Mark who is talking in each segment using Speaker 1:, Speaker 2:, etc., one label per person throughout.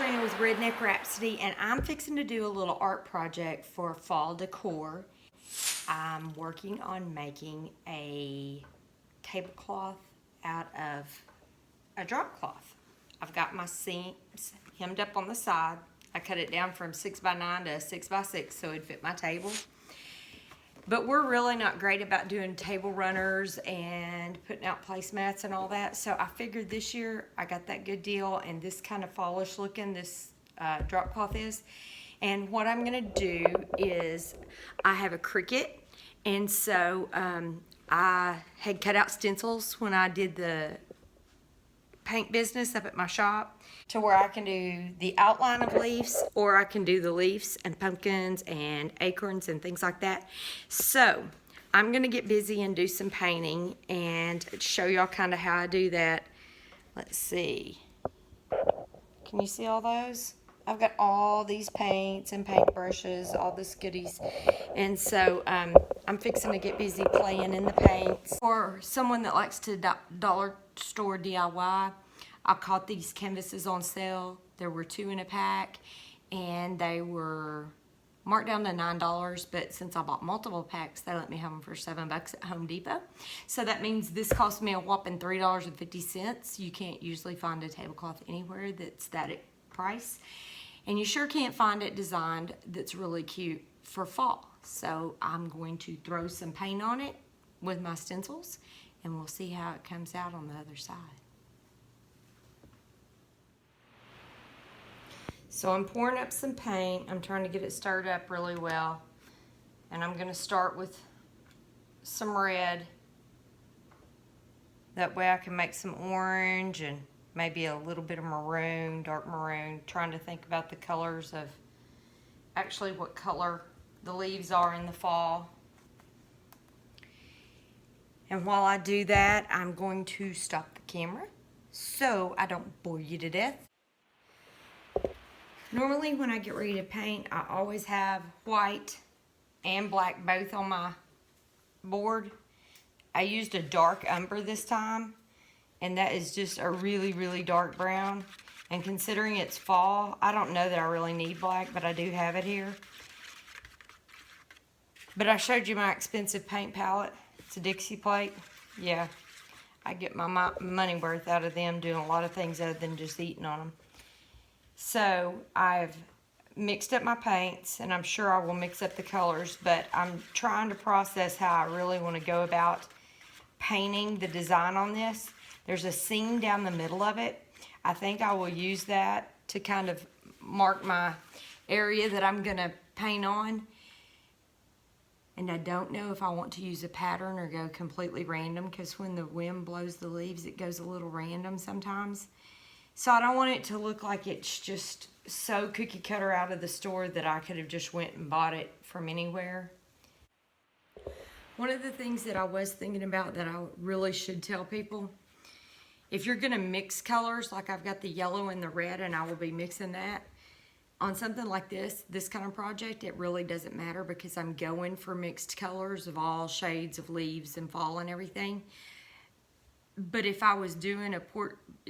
Speaker 1: Trina with Redneck Rhapsody, and I'm fixing to do a little art project for fall decor. I'm working on making a tablecloth out of a drop cloth. I've got my seams hemmed up on the side. I cut it down from 6x9 to 6x6 so it'd fit my table. But we're really not great about doing table runners and putting out placemats and all that. So I figured this year I got that good deal, and this kind of fallish looking this drop cloth is. And what I'm gonna do is I have a Cricut, and so I had cut out stencils when I did the paint business up at my shop, to where I can do the outline of leaves, or I can do the leaves and pumpkins and acorns and things like that. So I'm gonna get busy and do some painting and show y'all kind of how I do that. Let's see, can you see all those? I've got all these paints and paint brushes, all this goodies. And so I'm fixing to get busy playing in the paints. For someone that likes to dollar store DIY, I caught these canvases on sale. There were 2 in a pack, and they were marked down to $9, but since I bought multiple packs, they let me have them for $7 at Home Depot. So that means this cost me a whopping $3.50. You can't usually find a tablecloth anywhere that's that price. And you sure can't find it designed that's really cute for fall. So I'm going to throw some paint on it with my stencils, and we'll see how it comes out on the other side. So I'm pouring up some paint. I'm trying to get it stirred up really well. And I'm gonna start with some red. That way I can make some orange and maybe a little bit of maroon, dark maroon. Trying to think about the colors of actually what color the leaves are in the fall. And while I do that, I'm going to stop the camera so I don't bore you to death. Normally when I get ready to paint, I always have white and black both on my board. I used a dark umber this time, and that is just a really, really dark brown. And considering it's fall, I don't know that I really need black, but I do have it here. But I showed you my expensive paint palette. It's a Dixie plate. Yeah, I get my money worth out of them doing a lot of things other than just eating on them. So I've mixed up my paints, and I'm sure I will mix up the colors, but I'm trying to process how I really want to go about painting the design on this. There's a seam down the middle of it. I think I will use that to kind of mark my area that I'm gonna paint on. And I don't know if I want to use a pattern or go completely random, because when the wind blows the leaves, it goes a little random sometimes. So I don't want it to look like it's just so cookie cutter out of the store that I could have just went and bought it from anywhere. One of the things that I was thinking about that I really should tell people, if you're gonna mix colors, like I've got the yellow and the red, and I will be mixing that, on something like this kind of project, it really doesn't matter, because I'm going for mixed colors of all shades of leaves and fall and everything. But if I was doing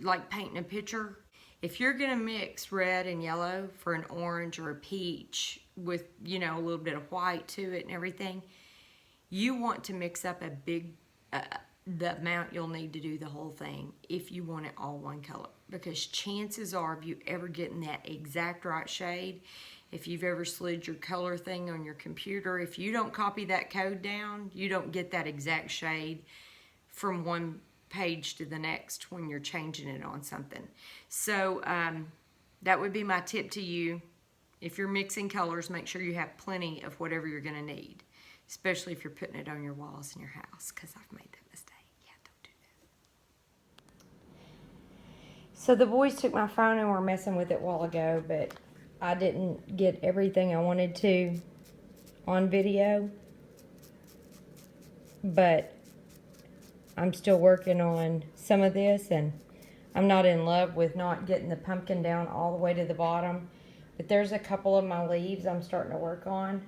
Speaker 1: like painting a picture, if you're gonna mix red and yellow for an orange or a peach with, you know, a little bit of white to it and everything, you want to mix up a big, the amount you'll need to do the whole thing if you want it all one color. Because chances are, if you ever getting that exact right shade, if you've ever slid your color thing on your computer, if you don't copy that code down, you don't get that exact shade from one page to the next when you're changing it on something. So that would be my tip to you. If you're mixing colors, make sure you have plenty of whatever you're gonna need, especially if you're putting it on your walls in your house, because I've made that mistake. Yeah, don't do that. So the boys took my phone and were messing with it a while ago, but I didn't get everything I wanted to on video. But I'm still working on some of this, and I'm not in love with not getting the pumpkin down all the way to the bottom. But there's a couple of my leaves I'm starting to work on.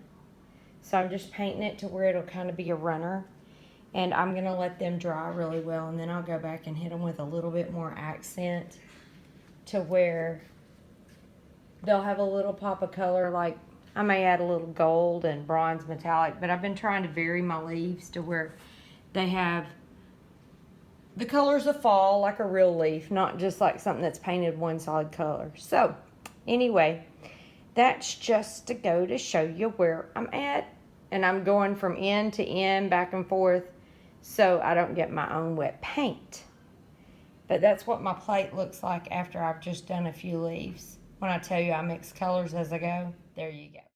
Speaker 1: So I'm just painting it to where it'll kind of be a runner. And I'm going to let them dry really well, and then I'll go back and hit them with a little bit more accent to where they'll have a little pop of color, like I may add a little gold and bronze metallic, but I've been trying to vary my leaves to where they have the colors of fall like a real leaf, not just like something that's painted one solid color. So anyway, that's just to go to show you where I'm at. And I'm going from end to end, back and forth, so I don't get my own wet paint. But that's what my plate looks like after I've just done a few leaves. When I tell you I mix colors as I go, there you go.